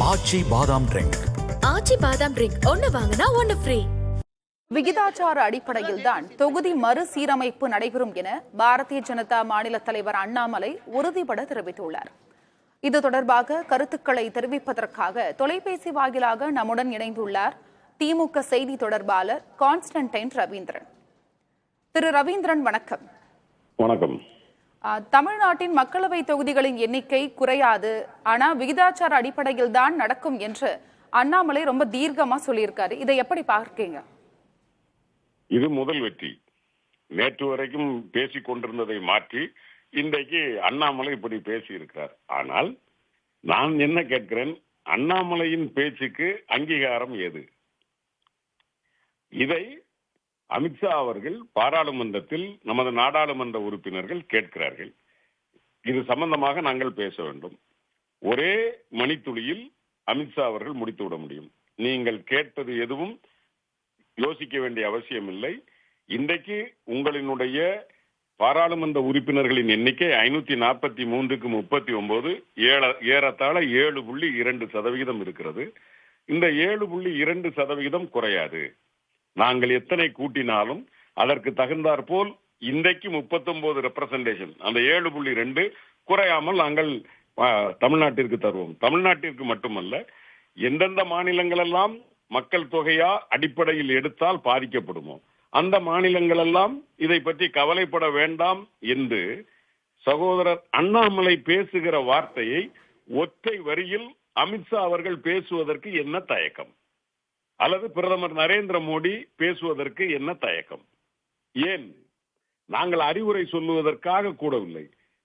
ஆச்சி பாதாம் ட்ரிங்க். ஆச்சி பாதாம் ட்ரிங்க் ஒன்னு வாங்கினா ஒன்னு ஃப்ரீ. விகிதாச்சார அடிப்படையில் தான் தொகுதி மறுசீரமைப்பு நடைபெறும் என பாரதிய ஜனதா மாநில தலைவர் அண்ணாமலை உறுதிபட தெரிவித்துள்ளார். இது தொடர்பாக கருத்துக்களை தெரிவிப்பதற்காக தொலைபேசி வாயிலாக நம்முடன் இணைந்துள்ளார் திமுக செய்தி தொடர்பாளர் கான்ஸ்டன்டைன் ரவீந்திரன். திரு ரவீந்திரன், வணக்கம். வணக்கம். தமிழ்நாட்டின் மக்களவை தொகுதிகளின் எண்ணிக்கை குறையாது, ஆனா விகிதாச்சார அடிப்படையில் தான் நடக்கும் என்று அண்ணாமலை ரொம்ப தீர்க்கமா சொல்லியிருக்காரு. இதை எப்படி பார்க்கீங்க? இது முதல் வெற்றி. நேற்று வரைக்கும் பேசிக் கொண்டிருந்ததை மாற்றி இன்றைக்கு அண்ணாமலை இப்படி பேசி இருக்கிறார். ஆனால் நான் என்ன கேட்கிறேன், அண்ணாமலையின் பேச்சுக்கு அங்கீகாரம் ஏது? இதை அமித்ஷா அவர்கள் பாராளுமன்றத்தில் நமது நாடாளுமன்ற உறுப்பினர்கள் கேட்கிறார்கள். இது சம்பந்தமாக நாங்கள் பேச வேண்டும். ஒரே மணித்துளியில் அமித்ஷா அவர்கள் முடித்து விட முடியும். நீங்கள் கேட்பது எதுவும் யோசிக்க வேண்டிய அவசியம் இல்லை. இன்றைக்கு உங்களினுடைய பாராளுமன்ற உறுப்பினர்களின் எண்ணிக்கை 543க்கு 39, ஏறத்தாழ 7.2% இருக்கிறது. இந்த 7.2% குறையாது. நாங்கள் எத்தனை கூட்டினாலும் அதற்கு தகுந்தாற் போல் இன்றைக்கு 39 ரெப்ரசன்டேஷன், அந்த 7.2 குறையாமல் நாங்கள் தமிழ்நாட்டிற்கு தருவோம். தமிழ்நாட்டிற்கு மட்டுமல்ல, எந்தெந்த மாநிலங்கள் எல்லாம் மக்கள் தொகையா அடிப்படையில் எடுத்தால் பாதிக்கப்படுமோ அந்த மாநிலங்கள் எல்லாம் இதை பற்றி கவலைப்பட வேண்டாம் என்று சகோதரர் அண்ணாமலை பேசுகிற வார்த்தையை ஒற்றை வரியில் அமித்ஷா அவர்கள் பேசுவதற்கு என்ன தயக்கம்? அல்லது பிரதமர் நரேந்திர மோடி பேசுவதற்கு என்ன தயக்கம்? ஏன்? நாங்கள் அறிவுரை சொல்லுவதற்காக கூடவில்லை.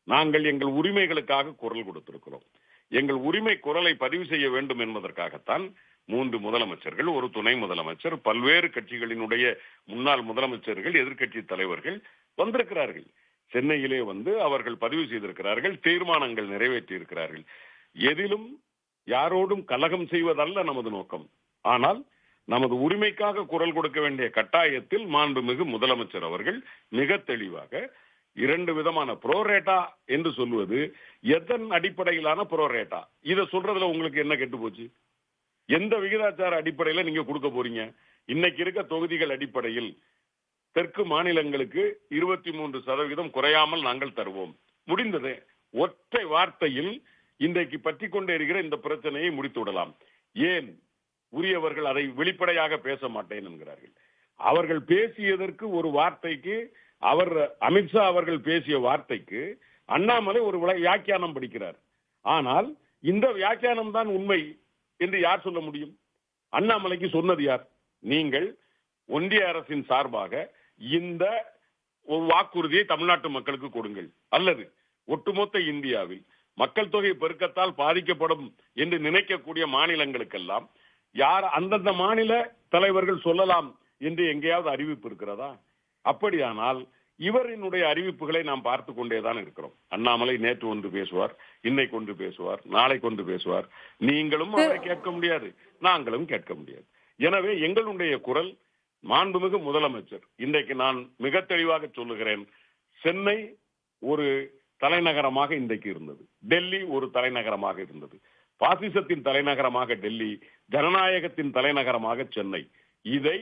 நாங்கள் எங்கள் உரிமைகளுக்காக குரல் கொடுத்திருக்கிறோம். எங்கள் உரிமை குரலை பதிவு செய்ய வேண்டும் என்பதற்காகத்தான் 3 முதலமைச்சர்கள், ஒரு துணை முதலமைச்சர், பல்வேறு கட்சிகளினுடைய முன்னாள் முதலமைச்சர்கள், எதிர்க்கட்சி தலைவர்கள் வந்திருக்கிறார்கள். சென்னையிலே வந்து அவர்கள் பதிவு செய்திருக்கிறார்கள், தீர்மானங்கள் நிறைவேற்றி இருக்கிறார்கள். எதிலும் யாரோடும் கலகம் செய்வதல்ல நமது நோக்கம். ஆனால் நமது உரிமைக்காக குரல் கொடுக்க வேண்டிய கட்டாயத்தில் மாண்புமிகு முதலமைச்சர் அவர்கள் மிக தெளிவாக 2 விதமான புரோரேட்டா என்று சொல்வது எதன் அடிப்படையிலான புரோரேட்டா? இதை சொல்றதுல உங்களுக்கு என்ன கெட்டு போச்சு? எந்த விகிதாச்சார அடிப்படையில நீங்க கொடுக்க போறீங்க? இன்னைக்கு இருக்க தொகுதிகள் அடிப்படையில் தெற்கு மாநிலங்களுக்கு 23% குறையாமல் நாங்கள் தருவோம். முடிந்தது. ஒற்றை வார்த்தையில் இன்றைக்கு பற்றி கொண்டே இருக்கிற இந்த பிரச்சனையை முடித்து விடலாம். ஏன் உரியவர்கள் அதை வெளிப்படையாக பேச மாட்டேன் என்கிறார்கள்? அவர்கள் பேசியதற்கு ஒரு வார்த்தைக்கு, அமித்ஷா அவர்கள் பேசிய வார்த்தைக்கு அண்ணாமலை ஒரு வியாக்கியானம் படிக்கிறார். ஆனால் இந்த வியாக்கியானம் தான் உண்மை என்று யார் சொல்ல முடியும்? அண்ணாமலைக்கு சொன்னது யார்? நீங்கள் ஒன்றிய அரசின் சார்பாக இந்த வாக்குறுதியை தமிழ்நாட்டு மக்களுக்கு கொடுங்கள், அல்லது ஒட்டுமொத்த இந்தியாவில் மக்கள் தொகை பெருக்கத்தால் பாதிக்கப்படும் என்று நினைக்கக்கூடிய மாநிலங்களுக்கெல்லாம் யார் அந்தந்த மாநில தலைவர்கள் சொல்லலாம் என்று எங்கேயாவது அறிவிப்பு இருக்கிறதா? அப்படியானால் இவரினுடைய அறிவிப்புகளை நாம் பார்த்து கொண்டேதான் இருக்கிறோம். அண்ணாமலை நேற்று ஒன்று பேசுவார், இன்னைக்கு ஒன்று பேசுவார், நாளைக்கு ஒன்று பேசுவார். நீங்களும் அவரை கேட்க முடியாது, நாங்களும் கேட்க முடியாது. எனவே எங்களுடைய குரல் மாண்புமிகு முதலமைச்சர், இன்றைக்கு நான் மிக தெளிவாக சொல்லுகிறேன், சென்னை ஒரு தலைநகரமாக இன்றைக்கு இருந்தது, டெல்லி ஒரு தலைநகரமாக இருந்தது. பாசிசத்தின் தலைநகரமாக டெல்லி, ஜனநாயகத்தின் தலைநகரமாக சென்னை. இதை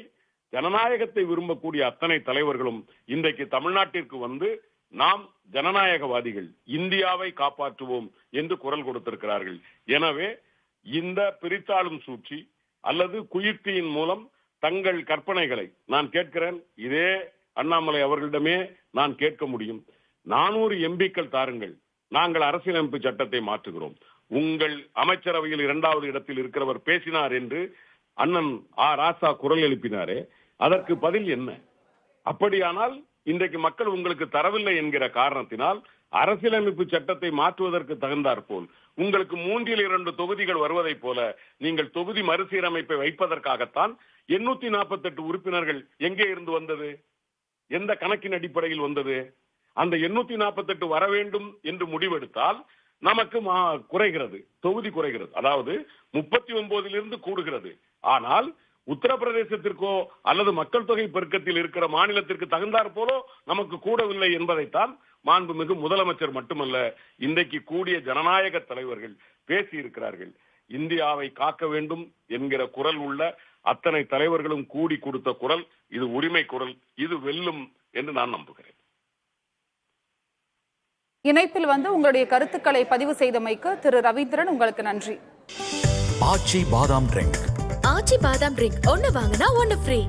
ஜனநாயகத்தை விரும்பக்கூடிய அத்தனை தலைவர்களும் இன்றைக்கு தமிழ்நாட்டிற்கு வந்து நாம் ஜனநாயகவாதிகள், இந்தியாவை காப்பாற்றுவோம் என்று குரல் கொடுத்திருக்கிறார்கள். எனவே இந்த பிரித்தாளும் சூழ்ச்சி அல்லது குயுக்தியின் மூலம் தங்கள் கற்பனைகளை நான் கேட்கிறேன். இதே அண்ணாமலை அவர்களிடமே நான் கேட்க முடியும். 400 எம்பிக்கள் தாருங்கள், நாங்கள் அரசியலமைப்பு சட்டத்தை மாற்றுகிறோம். உங்கள் அமைச்சரவையில் 2வது இடத்தில் இருக்கிறவர் பேசினார் என்று அண்ணன் ராசா குரல் எழுப்பினாரே, அதற்கு பதில் என்ன? அப்படியானால் இன்றைக்கு மக்கள் உங்களுக்கு தரவில்லை என்கிற காரணத்தினால் அரசியலமைப்பு சட்டத்தை மாற்றுவதற்கு தகுந்தாற் போல் உங்களுக்கு 3/2 தொகுதிகள் வருவதைப் போல நீங்கள் தொகுதி மறுசீரமைப்பை வைப்பதற்காகத்தான் 848 உறுப்பினர்கள் எங்கே இருந்து வந்தது? எந்த கணக்கின் அடிப்படையில் வந்தது? அந்த 848 வர வேண்டும் என்று முடிவெடுத்தால் நமக்கு குறைகிறது, தொகுதி குறைகிறது. அதாவது 39 கூடுகிறது. ஆனால் உத்தரப்பிரதேசத்திற்கோ அல்லது மக்கள் தொகை பெருக்கத்தில் இருக்கிற மாநிலத்திற்கு தகுந்தாற் போலோ நமக்கு கூடவில்லை என்பதைத்தான் மாண்புமிகு முதலமைச்சர் மட்டுமல்ல, இன்றைக்கு கூடிய ஜனநாயக தலைவர்கள் பேசி இருக்கிறார்கள். இந்தியாவை காக்க வேண்டும் என்கிற குரல் உள்ள அத்தனை தலைவர்களும் கூடி கொடுத்த குரல் இது, உரிமை குரல். இது வெல்லும் என்று நான் நம்புகிறேன். இணைப்பில் உங்களுடைய கருத்துக்களை பதிவு செய்தமைக்கு திரு ரவீந்திரன் உங்களுக்கு நன்றி. ஆச்சி பாதாம் ட்ரிங்க் ஆச்சி பாதாம் ட்ரிங்க் ஒன்னு வாங்கினா ஒன்னு ஃப்ரீ.